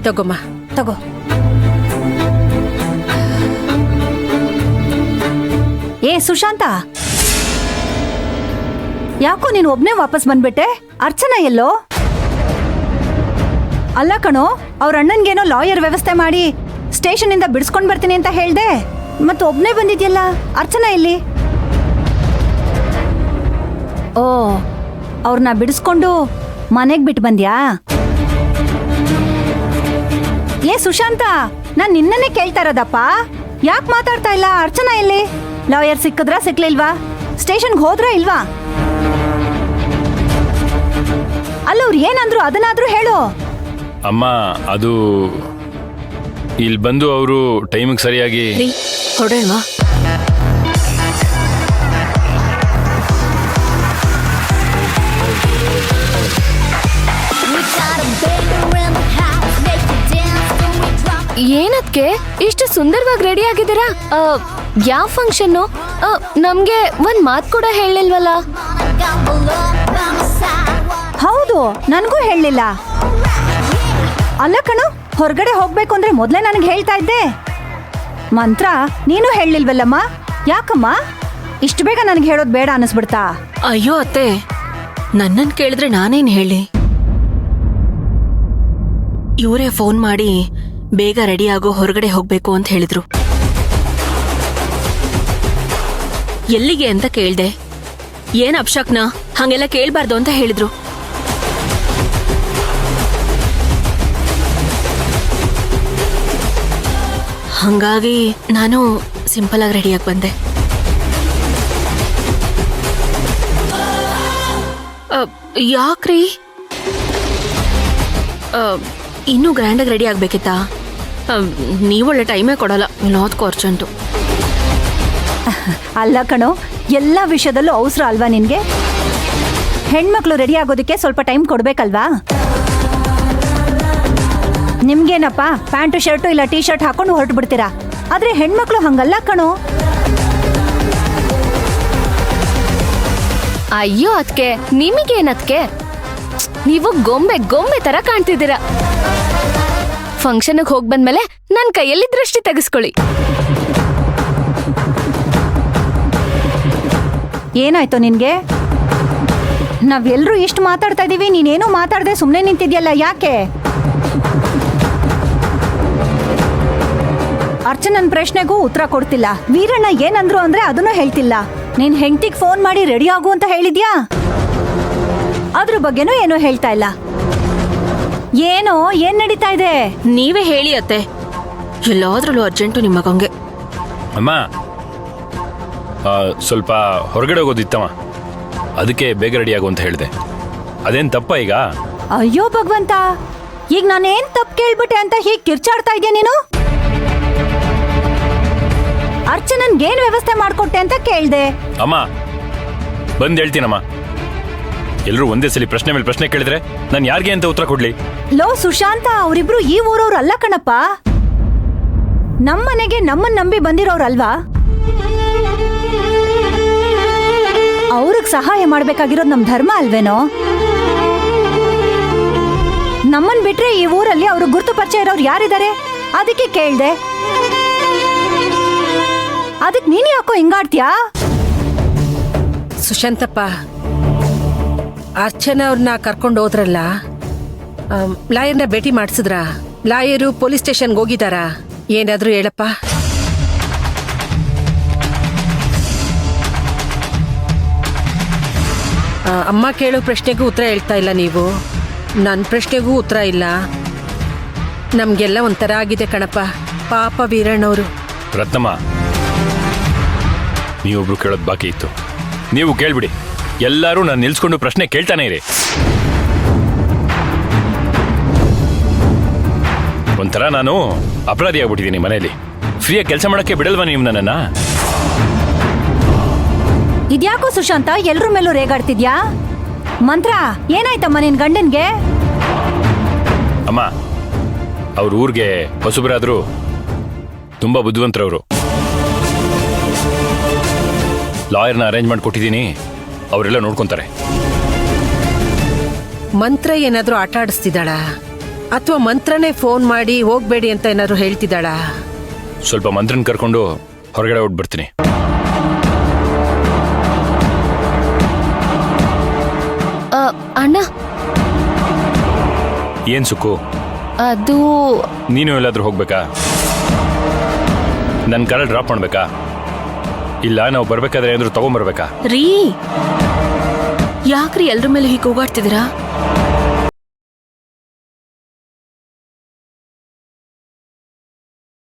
ತಗೊಮ್ಮ. ತಗೋ. ಸುಶಾಂತ, ಯಾಕೋ ನೀನು ಒಬ್ನೇ ವಾಪಸ್ ಬಂದ್ಬಿಟ್ಟೆ? ಅರ್ಚನಾ ಎಲ್ಲೋ? ಅಲ್ಲ ಕಣೋ, ಅವ್ರ ಅಣ್ಣನ್ಗೇನೋ ಲಾಯರ್ ವ್ಯವಸ್ಥೆ ಮಾಡಿ ಸ್ಟೇಷನ್ ಇಂದ ಬಿಡಿಸ್ಕೊಂಡ್ ಬರ್ತೀನಿ ಅಂತ ಹೇಳ್ದೆ, ಮತ್ತೆ ಒಬ್ನೇ ಬಂದಿದ್ಯಲ್ಲ, ಅರ್ಚನಾ ಎಲ್ಲಿ? ಓ, ಅವ್ರನ್ನ ಬಿಡಿಸ್ಕೊಂಡು ಮನೆಗ್ ಬಿಟ್ಟು ಬಂದ್ಯಾ? ಸುಶಾಂತ, ನಾನ್ ನಿನ್ನನ್ನೇ ಕೇಳ್ತಾ ಇರೋದಪ್ಪ, ಯಾಕೆ ಮಾತಾಡ್ತಾ ಇಲ್ಲ? ಅರ್ಚನಾ ಎಲ್ಲಿ? ಲಾಯರ್ ಸಿಕ್ಕಿದ್ರಾ ಸಿಕ್ಲಿಲ್ವಾ? ಸ್ಟೇಷನ್ಗೆ ಹೋದ್ರಾ ಇಲ್ವಾ? ಅಲ್ಲ, ಅವ್ರು ಏನಂದ್ರು ಅದನ್ನಾದ್ರೂ ಹೇಳು. ಅಮ್ಮ, ಅದು ಇಲ್ಲಿ ಬಂದು ಅವರು ಟೈಮಿಗೆ ಸರಿಯಾಗಿ ಹೊಡೆಲ್ವಾ? ಏನದ್ಕೆ ಇಷ್ಟು ಸುಂದರವಾಗಿ ರೆಡಿ ಆಗಿದ್ದೀರಾ? ಯಾವ ಫಂಕ್ಷನ್? ನಮ್ಗೆ ಒಂದ್ ಮಾತ್ ಕೂಡ ಹೇಳಿಲ್ವಲ್ಲ. ಹೌದು, ನನಗೂ ಹೇಳಲಿಲ್ಲ. ಅಲ್ಲ ಕಣು, ಹೊರಗಡೆ ಹೋಗ್ಬೇಕು ಅಂದ್ರೆ ಮೊದ್ಲೇ ನನಗೆ ಹೇಳ್ತಾ ಇದ್ದೆ. ಮಂತ್ರ ನೀನು ಹೇಳಲಿಲ್ವಲ್ಲಮ್ಮ? ಯಾಕಮ್ಮ ಇಷ್ಟು ಬೇಗ ನನಗೆ ಹೇಳೋದು ಬೇಡ ಅನಿಸ್ಬಿಡ್ತಾ? ಅಯ್ಯೋ ಅತ್ತೆ, ನನ್ನನ್ ಕೇಳಿದ್ರೆ ನಾನೇನ್ ಹೇಳಿ? ಇವರೇ ಫೋನ್ ಮಾಡಿ ಬೇಗ ರೆಡಿ ಆಗೋ, ಹೊರಗಡೆ ಹೋಗ್ಬೇಕು ಅಂತ ಹೇಳಿದ್ರು. ಎಲ್ಲಿಗೆ ಅಂತ ಕೇಳ್ದೆ. ಏನ್ ಅಪ್ಶಕ್ನ, ಹಂಗೆಲ್ಲ ಕೇಳ್ಬಾರ್ದು ಅಂತ ಹೇಳಿದ್ರು. ಹಂಗಾಗಿ ನಾನು ಸಿಂಪಲ್ ಆಗಿ ರೆಡಿಯಾಗಿ ಬಂದೆ. ಯಾಕ್ರಿ? ಇನ್ನೂ ಗ್ರ್ಯಾಂಡಾಗಿ ರೆಡಿ ಆಗ್ಬೇಕಿತ್ತಾ? ನೀವೊಳ್ಳೆ ಟೈಮೇ ಕೊಡಲ್ಲ, ಎಲ್ಲದಕ್ಕೂ ಅರ್ಜೆಂಟು. ಅಲ್ಲ ಕಣೋ, ಎಲ್ಲ ವಿಷಯದಲ್ಲೂ ಅವಸರ ಅಲ್ವಾ ನಿನ್ಗೆ? ಹೆಣ್ಮಕ್ಳು ರೆಡಿ ಆಗೋದಕ್ಕೆ ಸ್ವಲ್ಪ ಟೈಮ್ ಕೊಡ್ಬೇಕಲ್ವಾ? ನಿಮ್ಗೇನಪ್ಪ, ಪ್ಯಾಂಟು ಶರ್ಟು ಇಲ್ಲ ಟೀ ಶರ್ಟ್ ಹಾಕೊಂಡು ಹೊರಟು ಬಿಡ್ತೀರಾ. ಆದ್ರೆ ಹೆಣ್ಮಕ್ಳು ಹಂಗಲ್ಲ ಕಣೋ. ಅಯ್ಯೋ ಅದ್ಕೆ, ನಿಮಗೇನದ್ಕೆ? ನೀವು ಗೊಂಬೆ ಗೊಂಬೆ ತರ ಕಾಣ್ತಿದ್ದೀರಾ. ಫಂಕ್ಷನ್ಗೆ ಹೋಗಿ ಬಂದ್ಮೇಲೆ ನನ್ನ ಕೈಯಲ್ಲಿ ದೃಷ್ಟಿ ತೆಗೆಸ್ಕೊಳ್ಳಿ. ಏನಾಯ್ತು ನಿನ್ಗೆ? ನಾವೆಲ್ಲರೂ ಇಷ್ಟು ಮಾತಾಡ್ತಾ ಇದೀವಿ, ನೀನೇನೂ ಮಾತಾಡದೆ ಸುಮ್ಮನೆ ನಿಂತಿದ್ಯಲ್ಲ, ಯಾಕೆ? ಅರ್ಚನನ್ ಪ್ರಶ್ನೆಗೂ ಉತ್ತರ ಕೊಡ್ತಿಲ್ಲ. ವೀರಣ್ಣ ಏನಂದ್ರು ಅಂದ್ರೆ ಅದನ್ನು ಹೇಳ್ತಿಲ್ಲ. ನೀನ್ ಹೆಂಡತಿಗೆ ಫೋನ್ ಮಾಡಿ ರೆಡಿ ಆಗು ಅಂತ ಹೇಳಿದ್ಯಾ? ಅದ್ರ ಬಗ್ಗೆನೂ ಏನೋ ಹೇಳ್ತಾ ಇಲ್ಲ. ಏನ್ ನಡೀತಾ ಇದೆ? ನೀವೇ ಹೇಳಿ ಅತ್ತೆ, ಎಲ್ಲಾದ್ರಲ್ಲೂ ಅರ್ಜೆಂಟು ನಿಮ್ಮ ಮಗಂಗೆ. ಅಮ್ಮ, ಸ್ವಲ್ಪ ಹೊರಗಡೆ ಹೋಗೋದಿತ್ತಮ್ಮ, ಅದಕ್ಕೆ ಬೇಗ ರೆಡಿ ಆಗು ಅಂತ ಹೇಳಿದೆ. ಅದೇನ್ ತಪ್ಪ ಈಗ? ಅಯ್ಯೋ ಭಗವಂತ, ಈಗ ನಾನೇನ್ ತಪ್ಪು ಕೇಳ್ಬಿಟ್ಟೆ ಅಂತ ಹೀಗೆ ಕಿರ್ಚಾಡ್ತಾ ಇದೆಯಾ ನೀನು? ಅರ್ಚನನ್ಗೆ ಏನ್ ವ್ಯವಸ್ಥೆ ಮಾಡ್ಕೊಟ್ಟೆ ಅಂತ ಕೇಳ್ದೆ. ಅಮ್ಮ, ಬಂದ್ ಹೇಳ್ತೀನಮ್ಮ. ಎಲ್ಲರೂ ಒಂದೇ ಸಲ ಪ್ರಶ್ನೆ ಮೇಲೆ ಪ್ರಶ್ನೆ ಕೇಳಿದ್ರೆ ನಾನು ಯಾರಿಗೆ ಅಂತ ಉತ್ತರ ಕೊಡ್ಲಿ? ಲೋ ಸುಶಾಂತ, ಅವರಿಬ್ರು ಈ ಊರವ್ರು ಅಲ್ಲ ಕಣಪ್ಪ. ನಮ್ಮನೆಗೆ ನಮ್ಮನ್ ನಂಬಿ ಬಂದಿರೋರಲ್ವಾ? ಅವ್ರಿಗೆ ಸಹಾಯ ಮಾಡ್ಬೇಕಾಗಿರೋದು ನಮ್ ಧರ್ಮ ಅಲ್ವೇನೋ? ನಮ್ಮನ್ ಬಿಟ್ರೆ ಈ ಊರಲ್ಲಿ ಅವ್ರಿಗೆ ಗುರ್ತು ಪರಿಚಯ ಇರೋರು ಯಾರಿದ್ದಾರೆ? ಅದಕ್ಕೆ ಕೇಳ್ದೆ. ಅದಕ್ಕೆ ನೀನ್ ಯಾಕೋ ಹಿಂಗಾಡ್ತೀಯಾ? ಸುಶಾಂತಪ್ಪ, ಅರ್ಚನಾ ಅವ್ರನ್ನ ಕರ್ಕೊಂಡು ಹೋದ್ರಲ್ಲ, ಲಾಯರ್ನ ಭೇಟಿ ಮಾಡಿಸಿದ್ರಾ? ಲಾಯರು ಪೊಲೀಸ್ ಸ್ಟೇಷನ್ಗೆ ಹೋಗಿದಾರಾ? ಏನಾದ್ರೂ ಹೇಳಪ್ಪ. ಅಮ್ಮ ಕೇಳೋ ಪ್ರಶ್ನೆಗೂ ಉತ್ತರ ಹೇಳ್ತಾ ಇಲ್ಲ ನೀವು, ನನ್ನ ಪ್ರಶ್ನೆಗೂ ಉತ್ತರ ಇಲ್ಲ. ನಮಗೆಲ್ಲ ಒಂಥರ ಆಗಿದೆ ಕಣಪ್ಪ, ಪಾಪ ವೀರಣ್ಣವರು. ರತ್ನಮ್ಮ, ನೀವೊಬ್ರು ಕೇಳೋದು ಬಾಕಿ ಇತ್ತು, ನೀವು ಕೇಳ್ಬಿಡಿ. ಎಲ್ಲರೂ ನಾನು ನಿಲ್ಸ್ಕೊಂಡು ಪ್ರಶ್ನೆ ಕೇಳ್ತಾನೆ ಇರಿ. ಒಂಥರ ನಾನು ಅಪರಾಧಿ ಆಗ್ಬಿಟ್ಟಿದ್ದೀನಿ ಮನೆಯಲ್ಲಿ. ಫ್ರೀಯಾಗಿ ಕೆಲಸ ಮಾಡಕ್ಕೆ ಬಿಡಲ್ವಾ ನೀವು ನನ್ನನ್ನ? ಇದ್ಯಾಕೋ ಸುಶಾಂತ ಎಲ್ರ ಮೇಲೂ ರೇಗಾಡ್ತಿದ್ಯಾ? ಮಂತ್ರ, ಏನಾಯ್ತಮ್ಮ ನಿನ್ ಗಂಡನ್ಗೆ? ಅಮ್ಮ, ಅವ್ರ ಊರಿಗೆ ಹೊಸಬರಾದ್ರು ತುಂಬಾ ಬುದ್ಧಿವಂತರವರು. ಲಾಯರ್ನ ಅರೇಂಜ್ ಮಾಡಿ ಕೊಟ್ಟಿದ್ದೀನಿ, ಅವರೆಲ್ಲ ನೋಡ್ಕೊಂತಾರೆ. ಮಂತ್ರ ಏನಾದ್ರೂ ಆಟ ಆಡಿಸ್ತಿದ್ದಾಳ? ಅಥವಾ ಮಂತ್ರನೇ ಫೋನ್ ಮಾಡಿ ಹೋಗ್ಬೇಡಿ ಅಂತ ಏನಾದ್ರು ಹೇಳ್ತಿದ್ದಾಳಾ? ಸ್ವಲ್ಪ ಮಂತ್ರನ್ ಕರ್ಕೊಂಡು ಹೊರಗಡೆ ಹೊಟ್ಬಿಡ್ತೀನಿ. ಅಣ್ಣ, ಏನ್ ಸುಕ್ಕು? ಅದು ನೀನು ಎಲ್ಲಾದ್ರೂ ಹೋಗ್ಬೇಕಾ? ನನ್ನ ಕಾರಲ್ಲಿ ಡ್ರಾಪ್ ಮಾಡ್ಬೇಕಾ? ಇಲ್ಲ ನಾವು ಬರ್ಬೇಕಾದ್ರೆ ಏನಾದ್ರು ತಗೊಂಬರ್ಬೇಕಾ? ರೀ, ಯಾಕ್ರಿ ಎಲ್ರ ಮೇಲೆ ಹೀಗೆ ಹೋಗಾಡ್ತಿದ್ದೀರಾ?